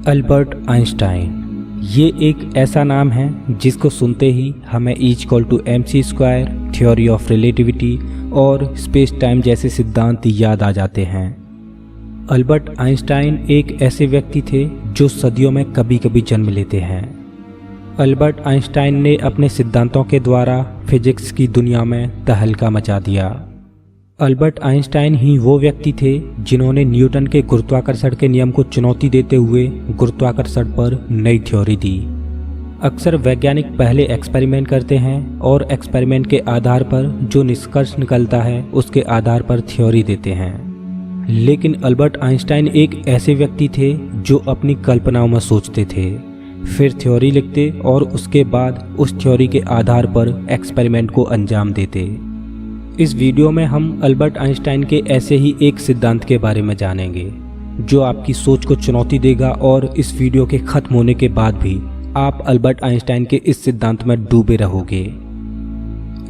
Albert Einstein ये एक ऐसा नाम है जिसको सुनते ही हमें E=mc² थ्योरी ऑफ रिलेटिविटी और स्पेस टाइम जैसे सिद्धांत याद आ जाते हैं। अल्बर्ट आइंस्टाइन एक ऐसे व्यक्ति थे जो सदियों में कभी कभी जन्म लेते हैं। अल्बर्ट आइंस्टाइन ने अपने सिद्धांतों के द्वारा फिजिक्स की दुनिया में तहलका मचा दिया। अल्बर्ट आइंस्टाइन ही वो व्यक्ति थे जिन्होंने न्यूटन के गुरुत्वाकर्षण के नियम को चुनौती देते हुए गुरुत्वाकर्षण पर नई थ्योरी दी। अक्सर वैज्ञानिक पहले एक्सपेरिमेंट करते हैं और एक्सपेरिमेंट के आधार पर जो निष्कर्ष निकलता है उसके आधार पर थ्योरी देते हैं। लेकिन अल्बर्ट आइंस्टाइन एक ऐसे व्यक्ति थे जो अपनी कल्पनाओं में सोचते थे, फिर थ्योरी लिखते और उसके बाद उस थ्योरी के आधार पर एक्सपेरिमेंट को अंजाम देते। इस वीडियो में हम अल्बर्ट आइंस्टाइन के ऐसे ही एक सिद्धांत के बारे में जानेंगे जो आपकी सोच को चुनौती देगा और इस वीडियो के खत्म होने के बाद भी आप अल्बर्ट आइंस्टाइन के इस सिद्धांत में डूबे रहोगे।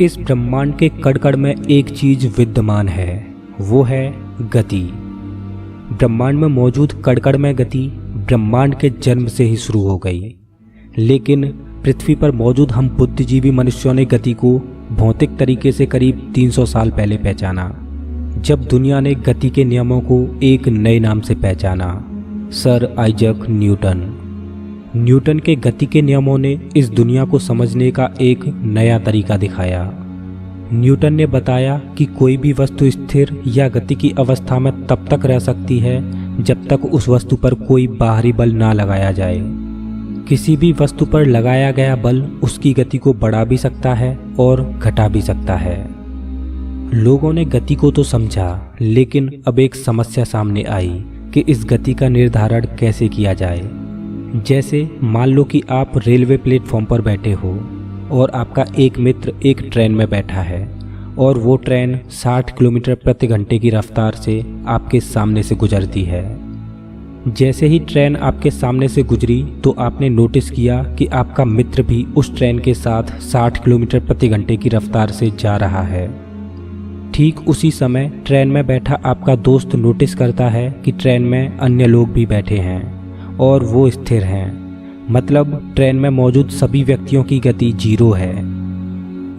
इस ब्रह्मांड के कण-कण में एक चीज विद्यमान है, वो है गति। ब्रह्मांड में मौजूद कण-कण में गति ब्रह्मांड के जन्म से ही शुरू हो गई, लेकिन पृथ्वी पर मौजूद हम बुद्धिजीवी मनुष्यों ने गति को भौतिक तरीके से करीब 300 साल पहले पहचाना, जब दुनिया ने गति के नियमों को एक नए नाम से पहचाना, सर आइजैक न्यूटन। न्यूटन के गति के नियमों ने इस दुनिया को समझने का एक नया तरीका दिखाया। न्यूटन ने बताया कि कोई भी वस्तु स्थिर या गति की अवस्था में तब तक रह सकती है जब तक उस वस्तु पर कोई बाहरी बल ना लगाया जाए। किसी भी वस्तु पर लगाया गया बल उसकी गति को बढ़ा भी सकता है और घटा भी सकता है। लोगों ने गति को तो समझा, लेकिन अब एक समस्या सामने आई कि इस गति का निर्धारण कैसे किया जाए। जैसे मान लो कि आप रेलवे प्लेटफॉर्म पर बैठे हो और आपका एक मित्र एक ट्रेन में बैठा है और वो ट्रेन 60 किलोमीटर प्रति घंटे की रफ्तार से आपके सामने से गुजरती है। जैसे ही ट्रेन आपके सामने से गुजरी तो आपने नोटिस किया कि आपका मित्र भी उस ट्रेन के साथ 60 किलोमीटर प्रति घंटे की रफ्तार से जा रहा है। ठीक उसी समय ट्रेन में बैठा आपका दोस्त नोटिस करता है कि ट्रेन में अन्य लोग भी बैठे हैं और वो स्थिर हैं, मतलब ट्रेन में मौजूद सभी व्यक्तियों की गति 0 है।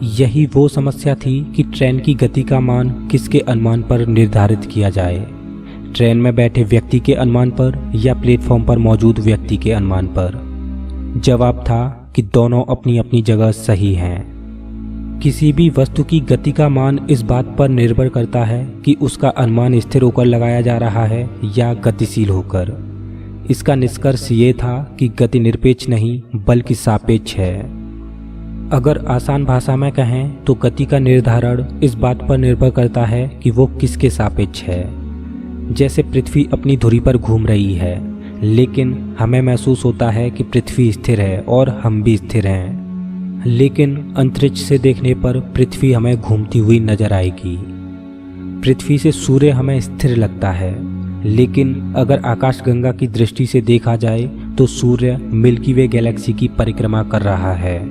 यही वो समस्या थी कि ट्रेन की गति का मान किसके अनुमान पर निर्धारित किया जाए, ट्रेन में बैठे व्यक्ति के अनुमान पर या प्लेटफॉर्म पर मौजूद व्यक्ति के अनुमान पर। जवाब था कि दोनों अपनी अपनी जगह सही हैं। किसी भी वस्तु की गति का मान इस बात पर निर्भर करता है कि उसका अनुमान स्थिर होकर लगाया जा रहा है या गतिशील होकर। इसका निष्कर्ष ये था कि गति निरपेक्ष नहीं बल्कि सापेक्ष है। अगर आसान भाषा में कहें तो गति का निर्धारण इस बात पर निर्भर करता है कि वो किसके सापेक्ष है। जैसे पृथ्वी अपनी धुरी पर घूम रही है, लेकिन हमें महसूस होता है कि पृथ्वी स्थिर है और हम भी स्थिर हैं, लेकिन अंतरिक्ष से देखने पर पृथ्वी हमें घूमती हुई नजर आएगी। पृथ्वी से सूर्य हमें स्थिर लगता है, लेकिन अगर आकाशगंगा की दृष्टि से देखा जाए तो सूर्य मिल्की वे गैलेक्सी की परिक्रमा कर रहा है।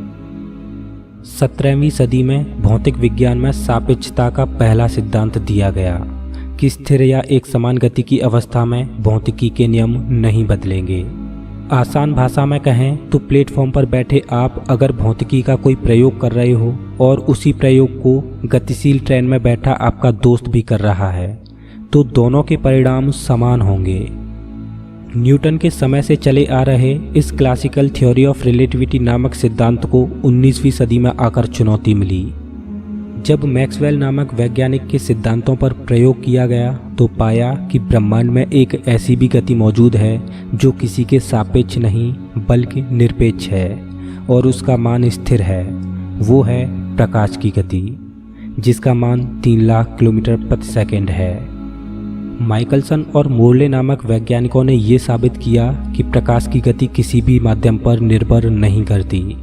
17वीं सदी में भौतिक विज्ञान में सापेक्षता का पहला सिद्धांत दिया गया कि स्थिर या एक समान गति की अवस्था में भौतिकी के नियम नहीं बदलेंगे। आसान भाषा में कहें तो प्लेटफॉर्म पर बैठे आप अगर भौतिकी का कोई प्रयोग कर रहे हो और उसी प्रयोग को गतिशील ट्रेन में बैठा आपका दोस्त भी कर रहा है, तो दोनों के परिणाम समान होंगे। न्यूटन के समय से चले आ रहे इस क्लासिकल थ्योरी ऑफ रिलेटिविटी नामक सिद्धांत को 19वीं सदी में आकर चुनौती मिली। जब मैक्सवेल नामक वैज्ञानिक के सिद्धांतों पर प्रयोग किया गया तो पाया कि ब्रह्मांड में एक ऐसी भी गति मौजूद है जो किसी के सापेक्ष नहीं बल्कि निरपेक्ष है और उसका मान स्थिर है। वो है प्रकाश की गति, जिसका मान 3 लाख किलोमीटर प्रति सेकंड है। माइकलसन और मोर्ले नामक वैज्ञानिकों ने ये साबित किया कि प्रकाश की गति किसी भी माध्यम पर निर्भर नहीं करती।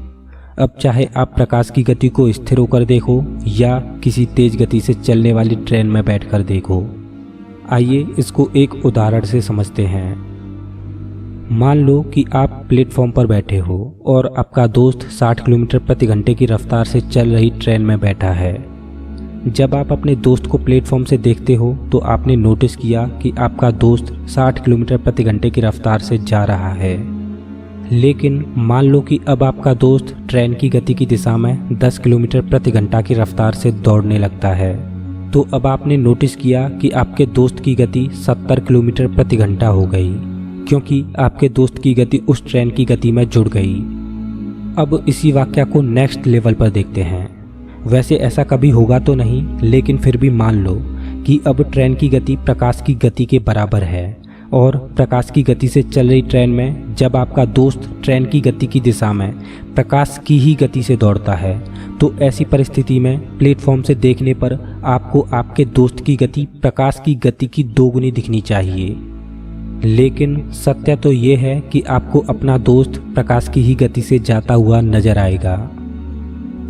अब चाहे आप प्रकाश की गति को स्थिर होकर देखो या किसी तेज गति से चलने वाली ट्रेन में बैठकर देखो। आइए इसको एक उदाहरण से समझते हैं। मान लो कि आप प्लेटफॉर्म पर बैठे हो और आपका दोस्त 60 किलोमीटर प्रति घंटे की रफ्तार से चल रही ट्रेन में बैठा है। जब आप अपने दोस्त को प्लेटफॉर्म से देखते हो तो आपने नोटिस किया कि आपका दोस्त 60 किलोमीटर प्रति घंटे की रफ्तार से जा रहा है। लेकिन मान लो कि अब आपका दोस्त ट्रेन की गति की दिशा में 10 किलोमीटर प्रति घंटा की रफ्तार से दौड़ने लगता है। तो अब आपने नोटिस किया कि आपके दोस्त की गति 70 किलोमीटर प्रति घंटा हो गई, क्योंकि आपके दोस्त की गति उस ट्रेन की गति में जुड़ गई। अब इसी वाक्य को नेक्स्ट लेवल पर देखते हैं। वैसे ऐसा कभी होगा तो नहीं, लेकिन फिर भी मान लो कि अब ट्रेन की गति प्रकाश की गति के बराबर है और प्रकाश की गति से चल रही ट्रेन में जब आपका दोस्त ट्रेन की गति की दिशा में प्रकाश की ही गति से दौड़ता है, तो ऐसी परिस्थिति में प्लेटफॉर्म से देखने पर आपको आपके दोस्त की गति प्रकाश की गति की दोगुनी दिखनी चाहिए। लेकिन सत्य तो ये है कि आपको अपना दोस्त प्रकाश की ही गति से जाता हुआ नजर आएगा।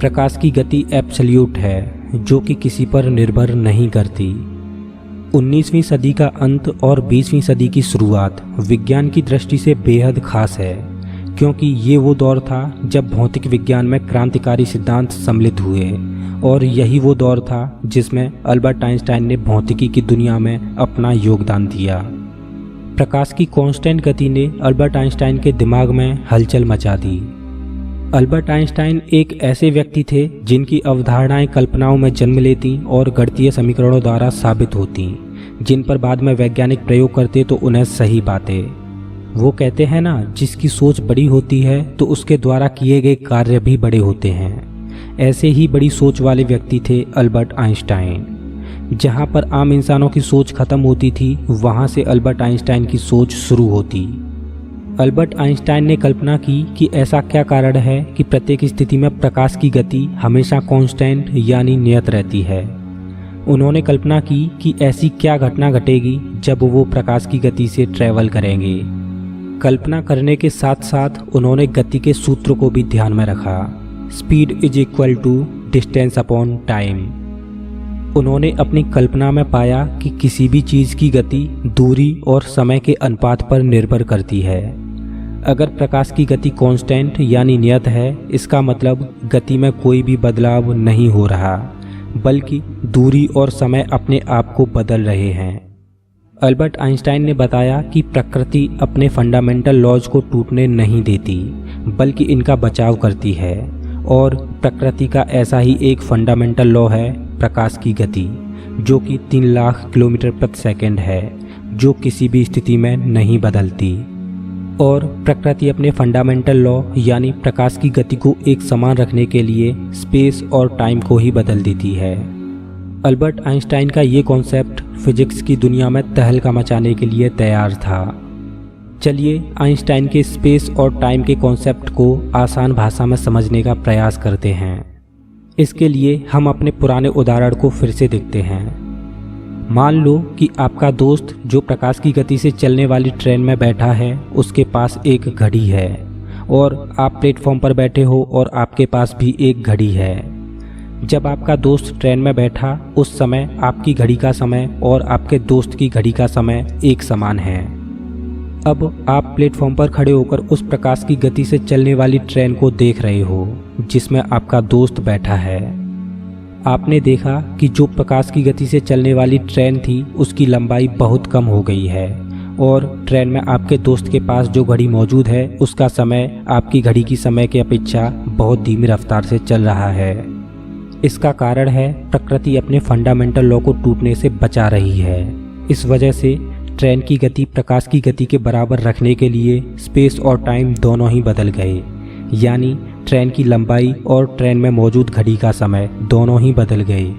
प्रकाश की गति एब्सोल्यूट है, जो कि किसी पर निर्भर नहीं करती। 19वीं सदी का अंत और 20वीं सदी की शुरुआत विज्ञान की दृष्टि से बेहद खास है, क्योंकि ये वो दौर था जब भौतिक विज्ञान में क्रांतिकारी सिद्धांत सम्मिलित हुए, और यही वो दौर था जिसमें अल्बर्ट आइंस्टाइन ने भौतिकी की दुनिया में अपना योगदान दिया। प्रकाश की कांस्टेंट गति ने अल्बर्ट आइंस्टाइन के दिमाग में हलचल मचा दी। अल्बर्ट आइंस्टाइन एक ऐसे व्यक्ति थे जिनकी अवधारणाएं कल्पनाओं में जन्म लेती और गणितीय समीकरणों द्वारा साबित होती, जिन पर बाद में वैज्ञानिक प्रयोग करते तो उन्हें सही पाते। वो कहते हैं ना, जिसकी सोच बड़ी होती है तो उसके द्वारा किए गए कार्य भी बड़े होते हैं। ऐसे ही बड़ी सोच वाले व्यक्ति थे अल्बर्ट आइंस्टाइन। जहाँ पर आम इंसानों की सोच खत्म होती थी, वहाँ से अल्बर्ट आइंस्टाइन की सोच शुरू होती। अल्बर्ट आइंस्टाइन ने कल्पना की कि ऐसा क्या कारण है कि प्रत्येक स्थिति में प्रकाश की गति हमेशा कांस्टेंट यानी नियत रहती है। उन्होंने कल्पना की कि ऐसी क्या घटना घटेगी जब वो प्रकाश की गति से ट्रैवल करेंगे। कल्पना करने के साथ साथ उन्होंने गति के सूत्र को भी ध्यान में रखा। Speed is equal to distance upon time. उन्होंने अपनी कल्पना में पाया कि किसी भी चीज़ की गति दूरी और समय के अनुपात पर निर्भर करती है। अगर प्रकाश की गति कांस्टेंट यानी नियत है, इसका मतलब गति में कोई भी बदलाव नहीं हो रहा, बल्कि दूरी और समय अपने आप को बदल रहे हैं। अल्बर्ट आइंस्टाइन ने बताया कि प्रकृति अपने फंडामेंटल लॉज को टूटने नहीं देती, बल्कि इनका बचाव करती है, और प्रकृति का ऐसा ही एक फंडामेंटल लॉ है प्रकाश की गति, जो कि 3 लाख किलोमीटर प्रति सेकंड है, जो किसी भी स्थिति में नहीं बदलती। और प्रकृति अपने फंडामेंटल लॉ यानी प्रकाश की गति को एक समान रखने के लिए स्पेस और टाइम को ही बदल देती है। अल्बर्ट आइंस्टाइन का ये कॉन्सेप्ट फिजिक्स की दुनिया में तहलका मचाने के लिए तैयार था। चलिए आइंस्टाइन के स्पेस और टाइम के कॉन्सेप्ट को आसान भाषा में समझने का प्रयास करते हैं। इसके लिए हम अपने पुराने उदाहरण को फिर से देखते हैं। मान लो कि आपका दोस्त जो प्रकाश की गति से चलने वाली ट्रेन में बैठा है, उसके पास एक घड़ी है, और आप प्लेटफॉर्म पर बैठे हो और आपके पास भी एक घड़ी है। जब आपका दोस्त ट्रेन में बैठा, उस समय आपकी घड़ी का समय और आपके दोस्त की घड़ी का समय एक समान है। अब आप प्लेटफॉर्म पर खड़े होकर उस प्रकाश की गति से चलने वाली ट्रेन को देख रहे हो जिसमें आपका दोस्त बैठा है। आपने देखा कि जो प्रकाश की गति से चलने वाली ट्रेन थी, उसकी लंबाई बहुत कम हो गई है, और ट्रेन में आपके दोस्त के पास जो घड़ी मौजूद है, उसका समय आपकी घड़ी की समय की अपेक्षा बहुत धीमी रफ्तार से चल रहा है। इसका कारण है प्रकृति अपने फंडामेंटल लॉ को टूटने से बचा रही है। इस वजह से ट्रेन की गति प्रकाश की गति के बराबर रखने के लिए स्पेस और टाइम दोनों ही बदल गए, यानी ट्रेन की लंबाई और ट्रेन में मौजूद घड़ी का समय दोनों ही बदल गए।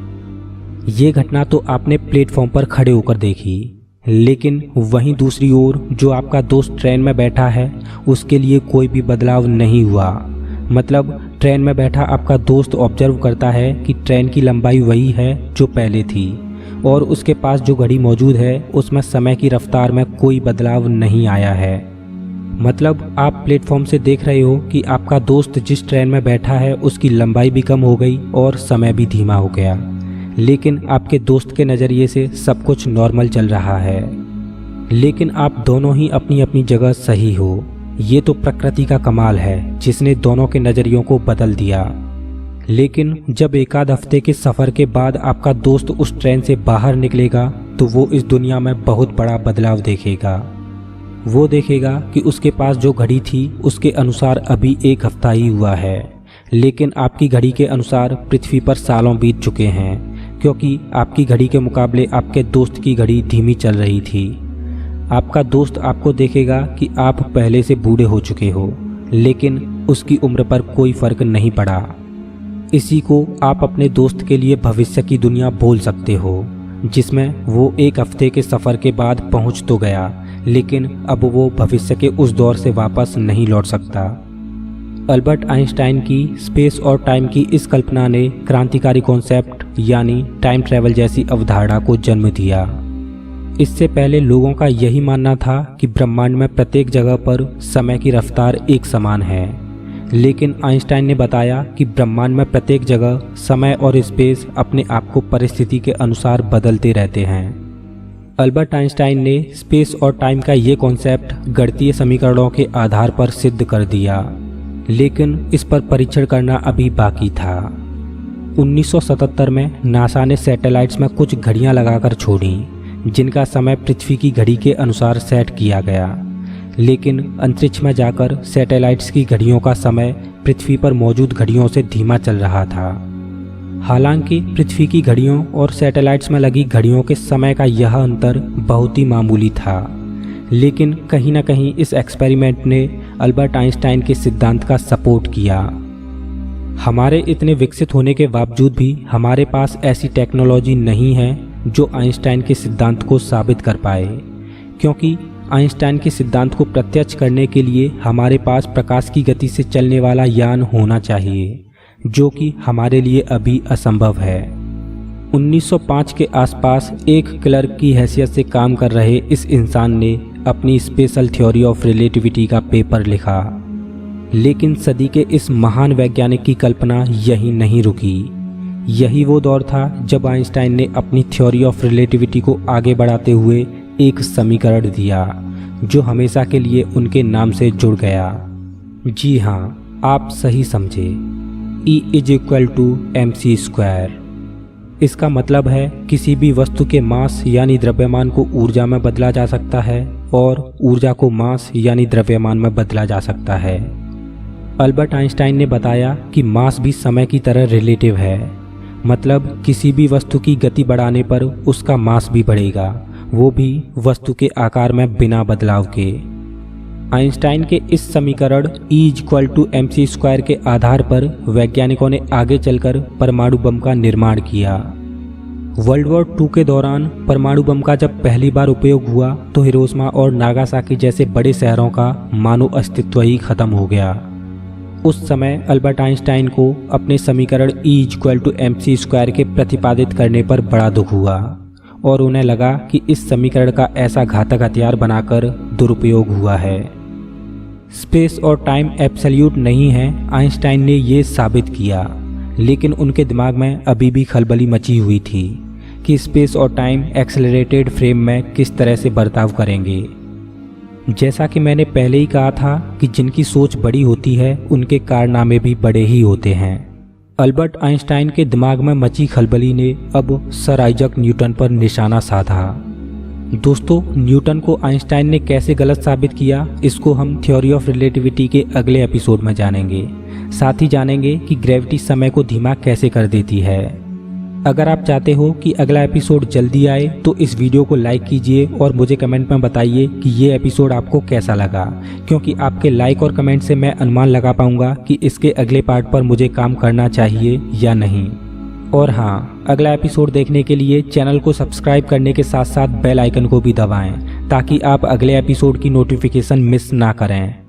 ये घटना तो आपने प्लेटफॉर्म पर खड़े होकर देखी, लेकिन वहीं दूसरी ओर जो आपका दोस्त ट्रेन में बैठा है, उसके लिए कोई भी बदलाव नहीं हुआ। मतलब ट्रेन में बैठा आपका दोस्त ऑब्जर्व करता है कि ट्रेन की लंबाई वही है जो पहले थी, और उसके पास जो घड़ी मौजूद है उसमें समय की रफ्तार में कोई बदलाव नहीं आया है। मतलब आप प्लेटफॉर्म से देख रहे हो कि आपका दोस्त जिस ट्रेन में बैठा है उसकी लंबाई भी कम हो गई और समय भी धीमा हो गया, लेकिन आपके दोस्त के नज़रिए से सब कुछ नॉर्मल चल रहा है। लेकिन आप दोनों ही अपनी अपनी जगह सही हो। ये तो प्रकृति का कमाल है जिसने दोनों के नज़रियों को बदल दिया। लेकिन जब एक आध हफ्ते के सफ़र के बाद आपका दोस्त उस ट्रेन से बाहर निकलेगा तो वो इस दुनिया में बहुत बड़ा बदलाव देखेगा। वो देखेगा कि उसके पास जो घड़ी थी उसके अनुसार अभी एक हफ्ता ही हुआ है, लेकिन आपकी घड़ी के अनुसार पृथ्वी पर सालों बीत चुके हैं, क्योंकि आपकी घड़ी के मुकाबले आपके दोस्त की घड़ी धीमी चल रही थी। आपका दोस्त आपको देखेगा कि आप पहले से बूढ़े हो चुके हो, लेकिन उसकी उम्र पर कोई फर्क नहीं पड़ा। इसी को आप अपने दोस्त के लिए भविष्य की दुनिया बोल सकते हो, जिसमें वो एक हफ्ते के सफ़र के बाद पहुंच तो गया, लेकिन अब वो भविष्य के उस दौर से वापस नहीं लौट सकता। अल्बर्ट आइंस्टाइन की स्पेस और टाइम की इस कल्पना ने क्रांतिकारी कॉन्सेप्ट यानी टाइम ट्रैवल जैसी अवधारणा को जन्म दिया। इससे पहले लोगों का यही मानना था कि ब्रह्मांड में प्रत्येक जगह पर समय की रफ्तार एक समान है, लेकिन आइंस्टाइन ने बताया कि ब्रह्मांड में प्रत्येक जगह समय और स्पेस अपने आप को परिस्थिति के अनुसार बदलते रहते हैं। अल्बर्ट आइंस्टाइन ने स्पेस और टाइम का ये कॉन्सेप्ट गणितीय समीकरणों के आधार पर सिद्ध कर दिया, लेकिन इस पर परीक्षण करना अभी बाकी था। 1977 में नासा ने सैटेलाइट्स में कुछ घड़ियां लगाकर छोड़ी, जिनका समय पृथ्वी की घड़ी के अनुसार सेट किया गया, लेकिन अंतरिक्ष में जाकर सैटेलाइट्स की घड़ियों का समय पृथ्वी पर मौजूद घड़ियों से धीमा चल रहा था। हालांकि पृथ्वी की घड़ियों और सैटेलाइट्स में लगी घड़ियों के समय का यह अंतर बहुत ही मामूली था, लेकिन कहीं ना कहीं इस एक्सपेरिमेंट ने अल्बर्ट आइंस्टाइन के सिद्धांत का सपोर्ट किया। हमारे इतने विकसित होने के बावजूद भी हमारे पास ऐसी टेक्नोलॉजी नहीं है जो आइंस्टाइन के सिद्धांत को साबित कर पाए, क्योंकि आइंस्टाइन के सिद्धांत को प्रत्यक्ष करने के लिए हमारे पास प्रकाश की गति से चलने वाला यान होना चाहिए, जो कि हमारे लिए अभी असंभव है। 1905 के आसपास एक क्लर्क की हैसियत से काम कर रहे इस इंसान ने अपनी स्पेशल थ्योरी ऑफ रिलेटिविटी का पेपर लिखा, लेकिन सदी के इस महान वैज्ञानिक की कल्पना यहीं नहीं रुकी। यही वो दौर था जब आइंस्टाइन ने अपनी थ्योरी ऑफ रिलेटिविटी को आगे बढ़ाते हुए एक समीकरण दिया जो हमेशा के लिए उनके नाम से जुड़ गया। जी हाँ, आप सही समझे, E = mc²। इसका मतलब है किसी भी वस्तु के मास यानी द्रव्यमान को ऊर्जा में बदला जा सकता है और ऊर्जा को मास यानी द्रव्यमान में बदला जा सकता है। अल्बर्ट आइंस्टाइन ने बताया कि मास भी समय की तरह रिलेटिव है, मतलब किसी भी वस्तु की गति बढ़ाने पर उसका मास भी बढ़ेगा, वो भी वस्तु के आकार में बिना बदलाव के। आइंस्टाइन के इस समीकरण E = mc² के आधार पर वैज्ञानिकों ने आगे चलकर परमाणु बम का निर्माण किया। वर्ल्ड वॉर 2 के दौरान परमाणु बम का जब पहली बार उपयोग हुआ तो हिरोशिमा और नागासाकी जैसे बड़े शहरों का मानव अस्तित्व ही खत्म हो गया। उस समय अल्बर्ट आइंस्टाइन को अपने समीकरण E = mc² के प्रतिपादित करने पर बड़ा दुख हुआ और उन्हें लगा कि इस समीकरण का ऐसा घातक हथियार बनाकर दुरुपयोग हुआ है। स्पेस और टाइम एब्सोल्यूट नहीं है, आइंस्टाइन ने ये साबित किया, लेकिन उनके दिमाग में अभी भी खलबली मची हुई थी कि स्पेस और टाइम एक्सेलरेटेड फ्रेम में किस तरह से बर्ताव करेंगे। जैसा कि मैंने पहले ही कहा था कि जिनकी सोच बड़ी होती है उनके कारनामे भी बड़े ही होते हैं। अल्बर्ट आइंस्टाइन के दिमाग में मची खलबली ने अब सर आइजक न्यूटन पर निशाना साधा। दोस्तों, न्यूटन को आइंस्टाइन ने कैसे गलत साबित किया, इसको हम थ्योरी ऑफ रिलेटिविटी के अगले एपिसोड में जानेंगे। साथ ही जानेंगे कि ग्रेविटी समय को धीमा कैसे कर देती है। अगर आप चाहते हो कि अगला एपिसोड जल्दी आए तो इस वीडियो को लाइक कीजिए और मुझे कमेंट में बताइए कि ये एपिसोड आपको कैसा लगा, क्योंकि आपके लाइक और कमेंट से मैं अनुमान लगा पाऊंगा कि इसके अगले पार्ट पर मुझे काम करना चाहिए या नहीं। और हाँ, अगला एपिसोड देखने के लिए चैनल को सब्सक्राइब करने के साथ साथ बेल आइकन को भी दबाएं ताकि आप अगले एपिसोड की नोटिफिकेशन मिस ना करें।